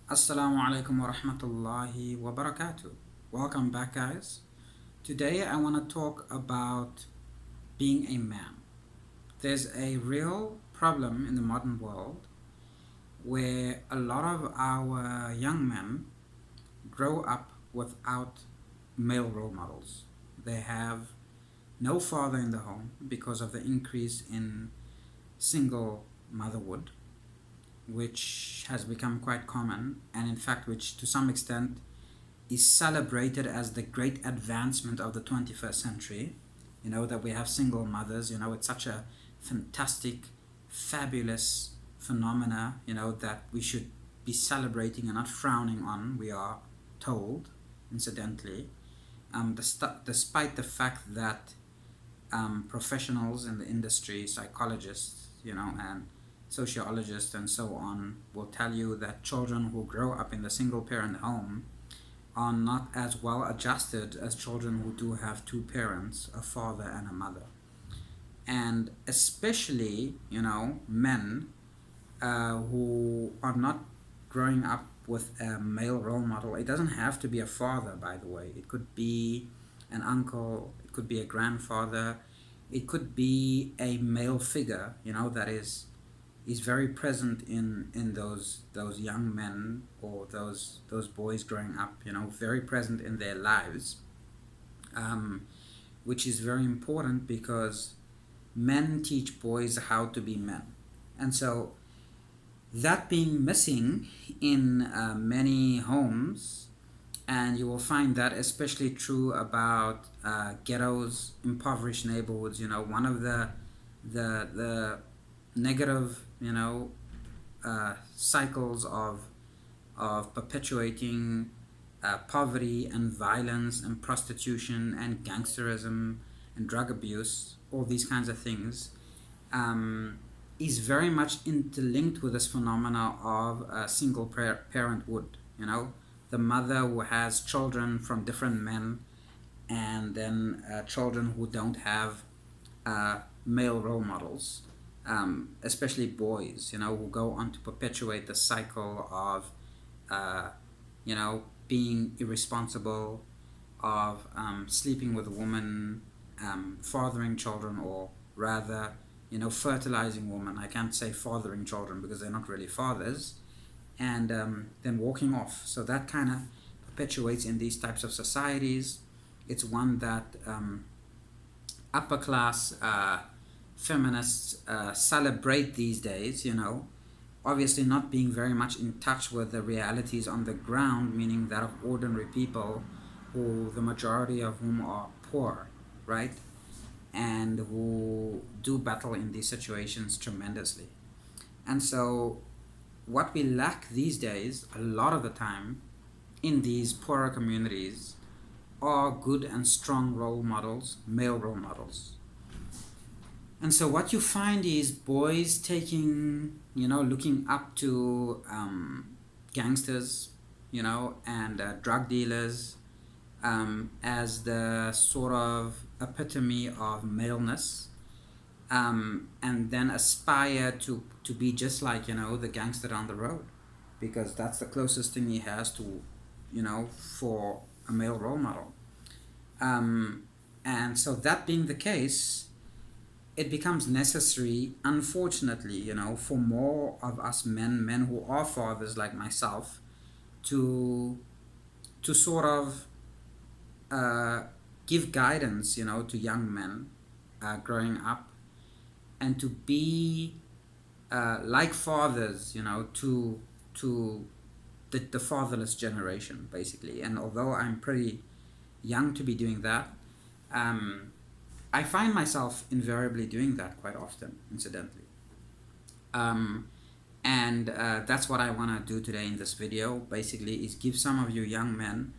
Assalamu alaikum wa rahmatullahi wa barakatuh. Welcome back, guys. Today I want to talk about being a man. There's a real problem in the modern world where a lot of our young men grow up without male role models. They have no father in the home because of the increase in single motherhood, which has become quite common, and in fact, which to some extent is celebrated as the great advancement of the 21st century. That we have single mothers. It's such a fantastic, fabulous phenomena, that we should be celebrating and not frowning on, we are told, incidentally. Despite the fact that professionals in the industry, psychologists, and sociologists and so on, will tell you that children who grow up in the single parent home are not as well adjusted as children who do have two parents, a father and a mother. And especially, men who are not growing up with a male role model. It doesn't have to be a father, by the way. It could be an uncle, it could be a grandfather, it could be a male figure, that is very present in those young men or those boys growing up, very present in their lives, um, which is very important because men teach boys how to be men. And so that being missing in many homes, and you will find that especially true about ghettos, impoverished neighborhoods. One of the negative cycles of perpetuating poverty and violence and prostitution and gangsterism and drug abuse, all these kinds of things, is very much interlinked with this phenomena of single parenthood. The mother who has children from different men, and then children who don't have male role models, especially boys, who go on to perpetuate the cycle of, being irresponsible, of sleeping with a woman, fathering children, or rather, fertilizing women. I can't say fathering children because they're not really fathers, and then walking off. So that kind of perpetuates in these types of societies. It's one that upper class feminists celebrate these days, obviously not being very much in touch with the realities on the ground, meaning that of ordinary people, who the majority of whom are poor, right? And who do battle in these situations tremendously. And so what we lack these days, a lot of the time, in these poorer communities, are good and strong role models, male role models. And so what you find is boys taking, looking up to gangsters, and drug dealers, as the sort of epitome of maleness, and then aspire to be just like, the gangster down the road, because that's the closest thing he has to, for a male role model. And so that being the case, it becomes necessary, unfortunately, for more of us men who are fathers like myself, to sort of give guidance, to young men growing up, and to be like fathers, to the fatherless generation, basically. And although I'm pretty young to be doing that, I find myself invariably doing that quite often, incidentally. And that's what I want to do today in this video, basically, is give some of you young men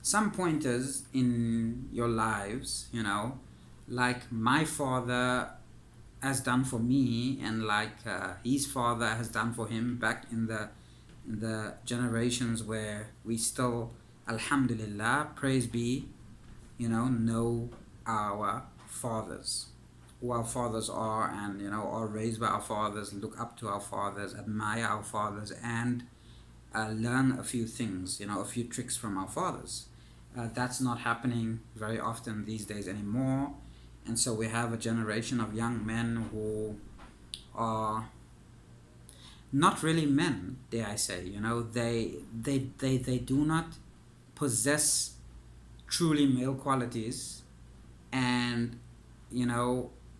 some pointers in your lives, like my father has done for me, and like his father has done for him back in the generations where we still, alhamdulillah, praise be, know our fathers, who our fathers are, and are raised by our fathers, look up to our fathers, admire our fathers, and learn a few things, a few tricks from our fathers. That's not happening very often these days anymore. And so we have a generation of young men who are not really men, dare I say. They do not possess truly male qualities, and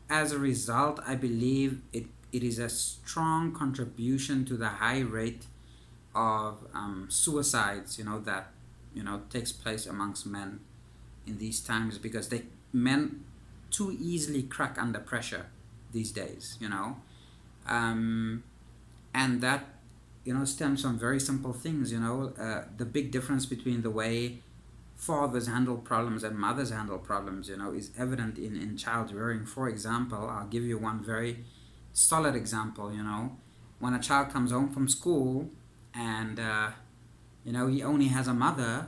as a result, I believe it is a strong contribution to the high rate of suicides that takes place amongst men in these times, because men too easily crack under pressure these days. And that stems from very simple things. The big difference between the way fathers handle problems and mothers handle problems is evident in child rearing. For example, I'll give you one very solid example. When a child comes home from school and he only has a mother,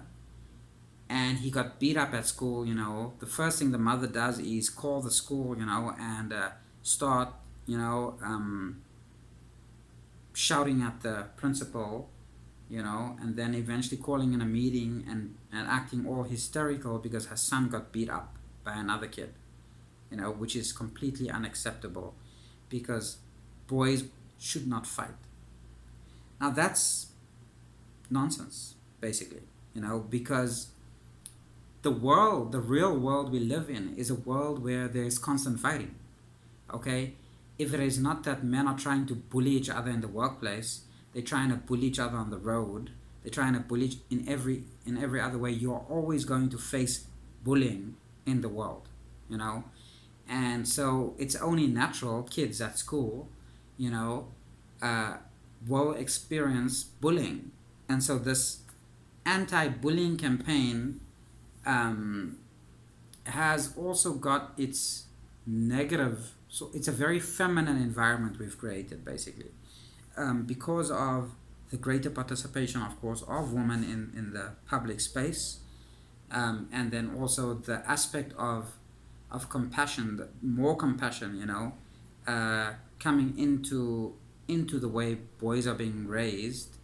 and he got beat up at school, the first thing the mother does is call the school, and start shouting at the principal, and then eventually calling in a meeting and acting all hysterical because her son got beat up by another kid, which is completely unacceptable, because boys should not fight. Now that's nonsense, basically, because the real world we live in is a world where there's constant fighting, okay? If it is not that men are trying to bully each other in the workplace, they're trying to bully each other on the road, they're trying to bully in every other way, you're always going to face bullying in the world, and so it's only natural kids at school, will experience bullying. And so this anti-bullying campaign has also got its negative, so it's a very feminine environment we've created, basically, because of the greater participation, of course, of women in the public space, and then also the aspect of compassion, more compassion, coming into the way boys are being raised,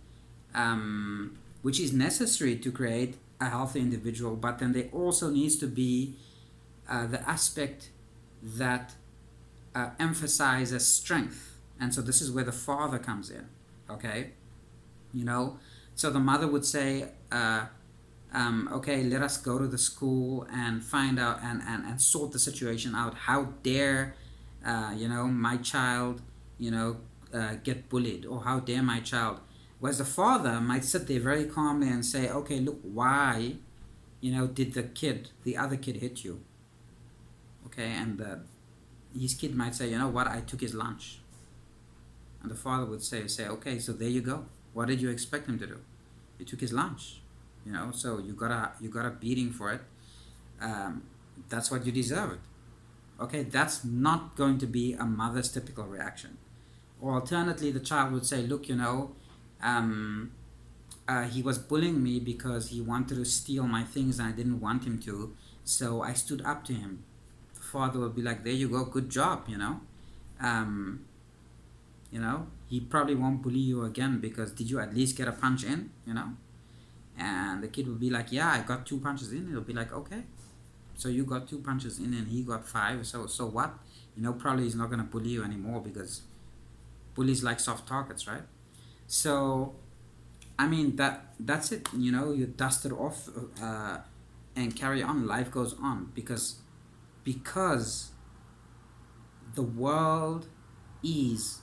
which is necessary to create a healthy individual. But then there also needs to be the aspect that emphasizes strength. And so this is where the father comes in, okay? So the mother would say, okay, let us go to the school and find out and sort the situation out. How dare, my child, get bullied, or how dare my child. Whereas the father might sit there very calmly and say, okay, look, why, did the other kid hit you? Okay, and his kid might say, what, I took his lunch. And the father would say, okay, so there you go. What did you expect him to do? He took his lunch, so you got a beating for it. That's what you deserved. Okay, that's not going to be a mother's typical reaction. Or alternately, the child would say, look, he was bullying me because he wanted to steal my things and I didn't want him to, so I stood up to him. The father would be like, there you go, good job, he probably won't bully you again because did you at least get a punch in, And the kid would be like, yeah, I got 2 punches in. It'll be like, okay, so you got 2 punches in and he got 5, so what? Probably he's not going to bully you anymore because bullies like soft targets, right? So, I mean, that's it, you dust it off and carry on. Life goes on because the world is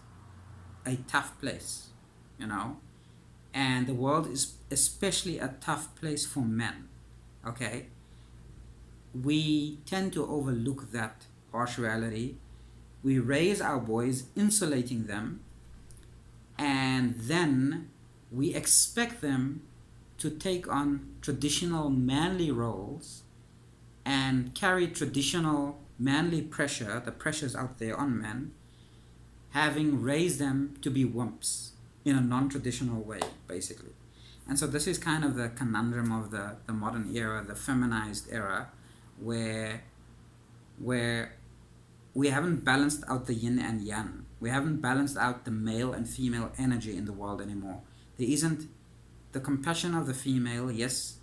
a tough place, and the world is especially a tough place for men, okay? We tend to overlook that harsh reality. We raise our boys, insulating them, and then we expect them to take on traditional manly roles and carry traditional manly pressure, the pressures out there on men, having raised them to be wimps in a non-traditional way, basically. And so this is kind of the conundrum of the modern era, the feminized era, where we haven't balanced out the yin and yang. We haven't balanced out the male and female energy in the world anymore. There isn't the compassion of the female, yes,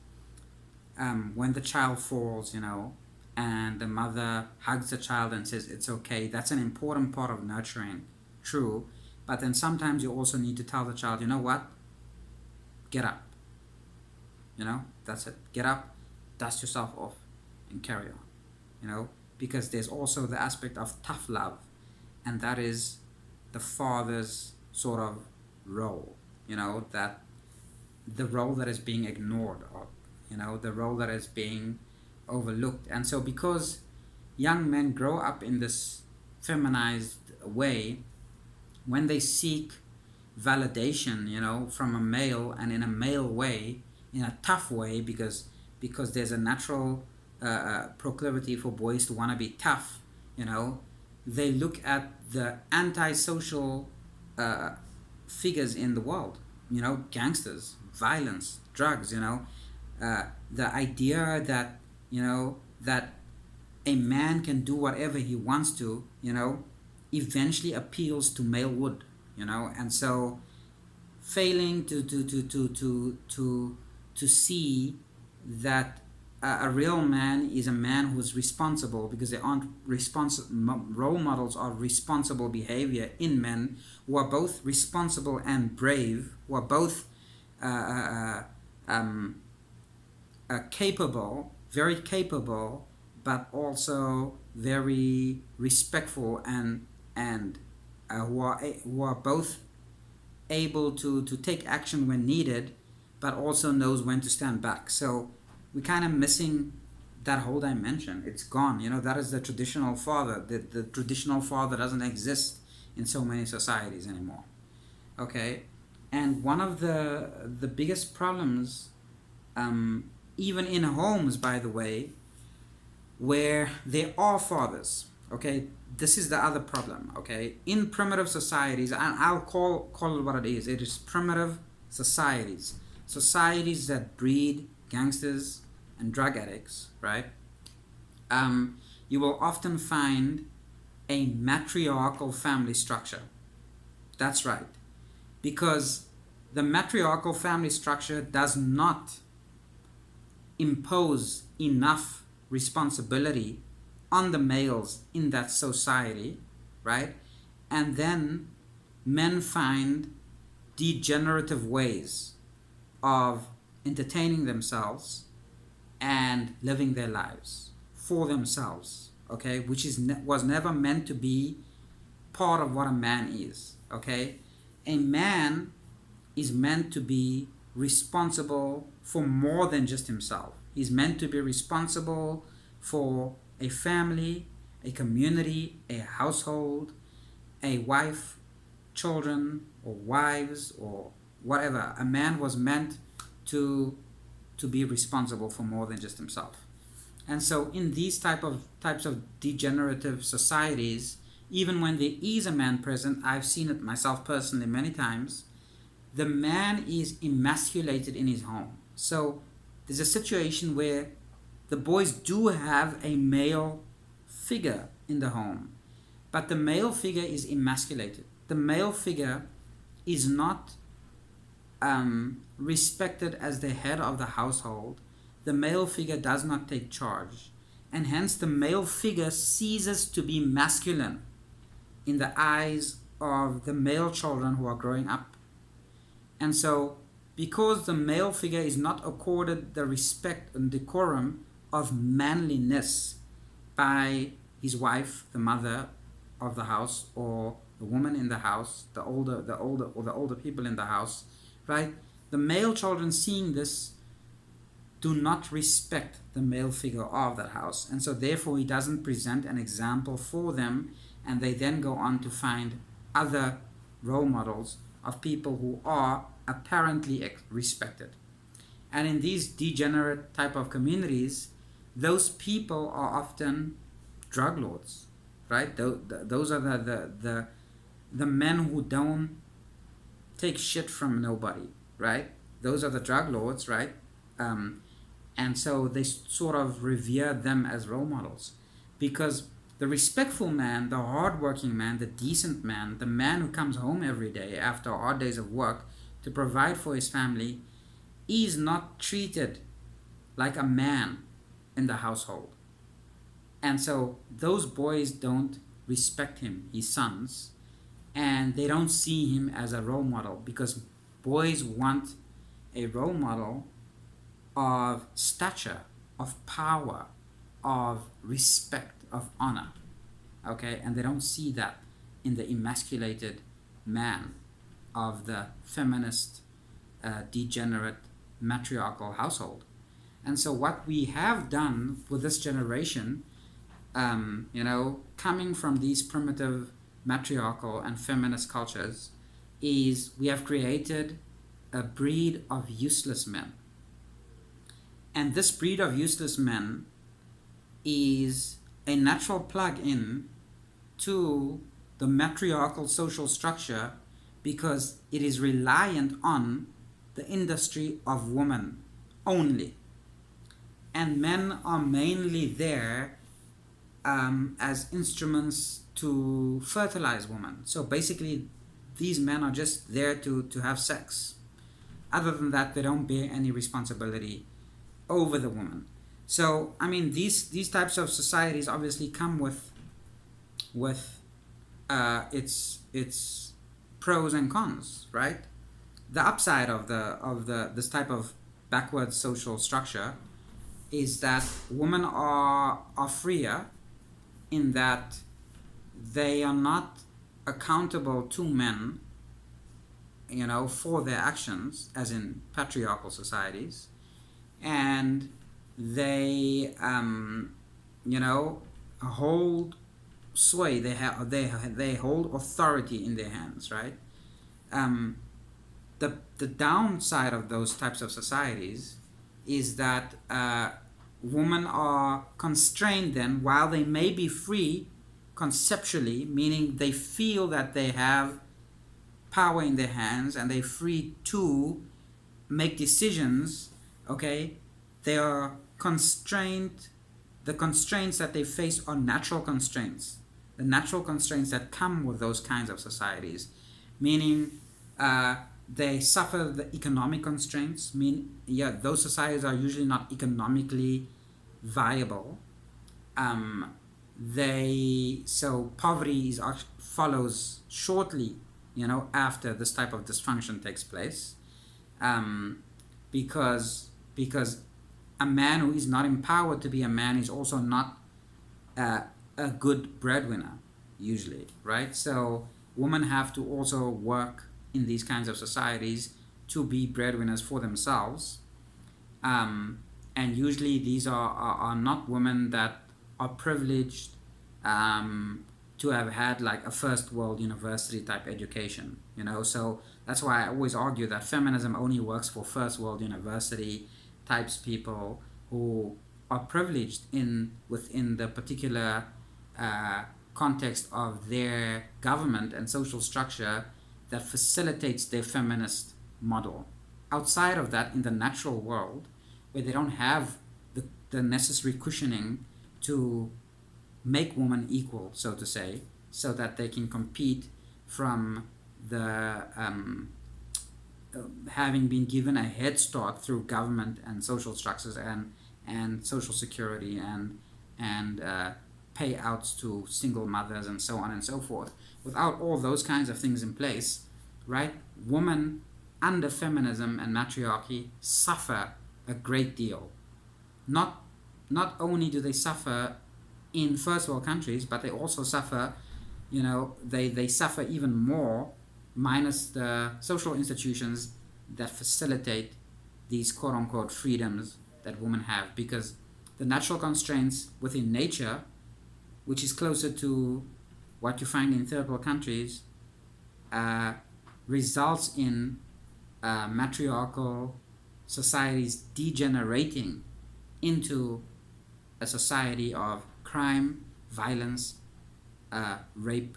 when the child falls, and the mother hugs the child and says it's okay, that's an important part of nurturing, true. But then sometimes you also need to tell the child, you know what, get up, that's it, get up, dust yourself off, and carry on, because there's also the aspect of tough love, and that is the father's sort of role, that the role that is being ignored, or the role that is being overlooked. And so because young men grow up in this feminized way, when they seek validation, from a male, and in a male way, in a tough way, because there's a natural proclivity for boys to want to be tough, they look at the antisocial figures in the world, gangsters, violence, drugs, the idea that, that a man can do whatever he wants to, eventually appeals to malehood, and so failing to see that a real man is a man who's responsible, because there aren't role models of responsible behavior in men who are both responsible and brave, who are both capable, very capable, but also very respectful, and who are both able to take action when needed, but also knows when to stand back. So we're kind of missing that whole dimension. It's gone. That is the traditional father. The traditional father doesn't exist in so many societies anymore. Okay, and one of the biggest problems, even in homes, by the way, where there are fathers, okay, this is the other problem, okay, in primitive societies, and I'll call it what it is primitive societies that breed gangsters and drug addicts, right? You will often find a matriarchal family structure. That's right, because the matriarchal family structure does not impose enough responsibility on the males in that society, right? And then men find degenerative ways of entertaining themselves and living their lives for themselves, okay, which was never meant to be part of what a man is, okay? A man is meant to be responsible for more than just himself. He's meant to be responsible for a family, a community, a household, a wife, children, or wives, or whatever. A man was meant to be responsible for more than just himself. And so in these types of degenerative societies, even when there is a man present, I've seen it myself personally many times, the man is emasculated in his home. So there's a situation where the boys do have a male figure in the home, but the male figure is emasculated. The male figure is not respected as the head of the household. The male figure does not take charge, and hence the male figure ceases to be masculine in the eyes of the male children who are growing up. And so, because the male figure is not accorded the respect and decorum of manliness by his wife, the mother of the house, or the woman in the house, the older people in the house, right? The male children, seeing this, do not respect the male figure of that house, and so therefore he doesn't present an example for them, and they then go on to find other role models of people who are apparently respected. And in these degenerate type of communities, those people are often drug lords, right? Those are the men who don't take shit from nobody, right? Those are the drug lords, right? And so they sort of revere them as role models, because the respectful man, the hardworking man, the decent man, the man who comes home every day after hard days of work to provide for his family, is not treated like a man in the household. And so those boys don't respect him, his sons, and they don't see him as a role model, because boys want a role model of stature, of power, of respect, of honor. Okay, and they don't see that in the emasculated man of the feminist, degenerate, matriarchal household. And so what we have done with this generation, coming from these primitive matriarchal and feminist cultures, is we have created a breed of useless men. And this breed of useless men is a natural plug-in to the matriarchal social structure, because it is reliant on the industry of women only. And men are mainly there as instruments to fertilize women. So basically, these men are just there to have sex. Other than that, they don't bear any responsibility over the woman. So, I mean, these types of societies obviously come with its pros and cons, right? The upside of this type of backward social structure is that women are freer, in that they are not accountable to men, for their actions, as in patriarchal societies, and they hold sway. They hold authority in their hands, right? The downside of those types of societies is that women are constrained then, while they may be free conceptually, meaning they feel that they have power in their hands and they're free to make decisions, okay? They are constrained. The constraints that they face are natural constraints, the natural constraints that come with those kinds of societies, meaning they suffer the economic constraints. Those societies are usually not economically viable. So poverty follows shortly, after this type of dysfunction takes place, because a man who is not empowered to be a man is also not a good breadwinner, usually, right? So women have to also work in these kinds of societies to be breadwinners for themselves, and usually these are not women that are privileged to have had like a first world university type education, so that's why I always argue that feminism only works for first world university types people who are privileged within the particular context of their government and social structure that facilitates their feminist model. Outside of that, in the natural world, where they don't have the necessary cushioning to make women equal, so to say, so that they can compete from the having been given a head start through government and social structures and social security and payouts to single mothers and so on and so forth. Without all those kinds of things in place, right, women under feminism and matriarchy suffer a great deal. Not only do they suffer in first world countries, but they also suffer, they suffer even more, minus the social institutions that facilitate these quote-unquote freedoms that women have, because the natural constraints within nature, which is closer to what you find in third world countries, results in matriarchal societies degenerating into a society of crime, violence, rape,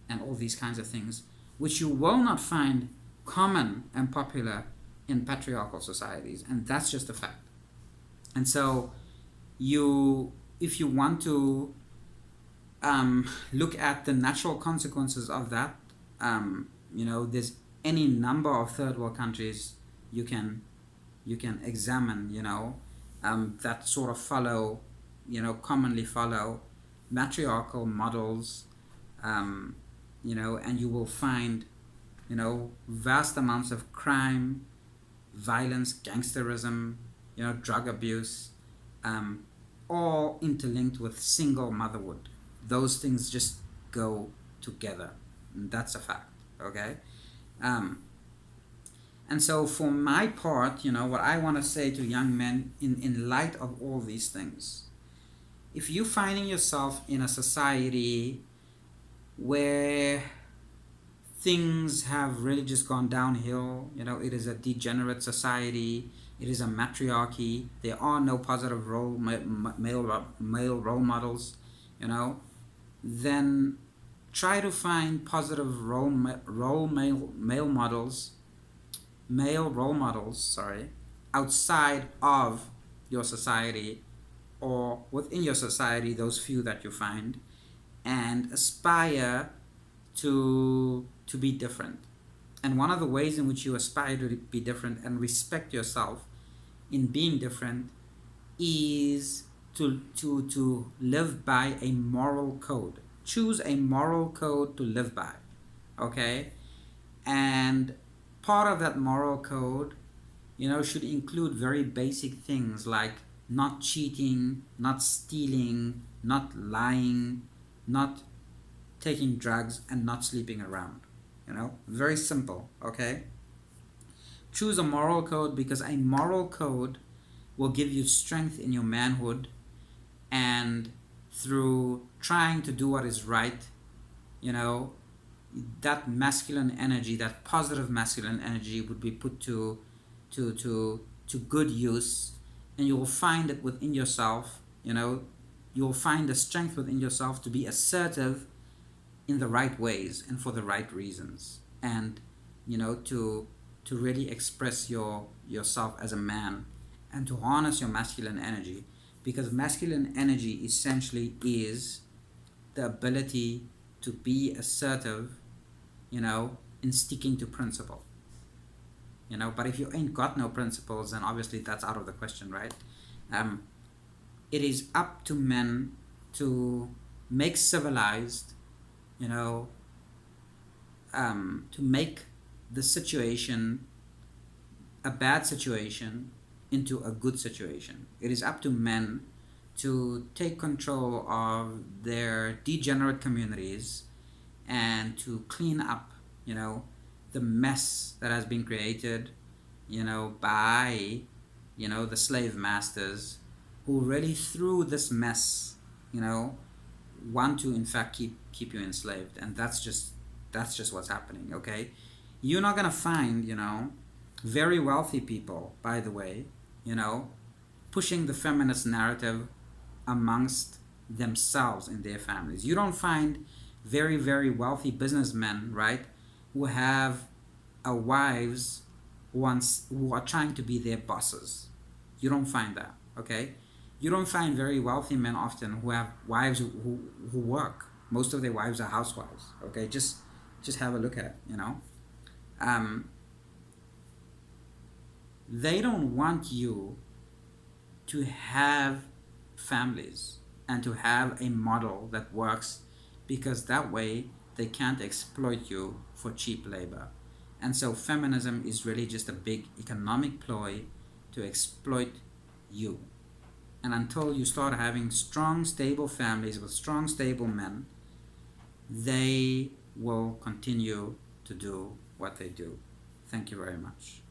and all these kinds of things, which you will not find common and popular in patriarchal societies, and that's just a fact. And so if you want to look at the natural consequences of that, there's any number of third world countries you can you can examine, that sort of commonly follow matriarchal models, and you will find, vast amounts of crime, violence, gangsterism, drug abuse, um, all interlinked with single motherhood. Those things just go together. And that's a fact, okay? Um, and so for my part, what I want to say to young men in light of all these things, if you're finding yourself in a society where things have really just gone downhill, it is a degenerate society, it is a matriarchy, there are no positive male role models, then try to find positive male role models, outside of your society or within your society, those few that you find, and aspire to be different. And one of the ways in which you aspire to be different and respect yourself in being different is to live by a moral code. Choose a moral code to live by, okay? And part of that moral code, should include very basic things like not cheating, not stealing, not lying, not taking drugs, and not sleeping around. Very simple, okay? Choose a moral code, because a moral code will give you strength in your manhood, and through trying to do what is right, that masculine energy, that positive masculine energy, would be put to good use, and you will find it within yourself. You'll find the strength within yourself to be assertive in the right ways and for the right reasons, and to really express yourself as a man, and to harness your masculine energy, because masculine energy essentially is the ability to be assertive, in sticking to principle. But if you ain't got no principles, then obviously that's out of the question, right? It is up to men to make civilized, to make the situation, a bad situation, into a good situation. It is up to men to take control of their degenerate communities and to clean up, the mess that has been created, by, the slave masters, who really through this mess, want to in fact keep you enslaved. And that's just what's happening, okay? You're not gonna find, very wealthy people, by the way, pushing the feminist narrative amongst themselves in their families. You don't find very, very wealthy businessmen, right, who have wives who are trying to be their bosses. You don't find that, okay? You don't find very wealthy men often who have wives who work. Most of their wives are housewives, okay? Just have a look at it, They don't want you to have families and to have a model that works, because that way they can't exploit you for cheap labor. And so feminism is really just a big economic ploy to exploit you. And until you start having strong, stable families with strong, stable men, they will continue to do what they do. Thank you very much.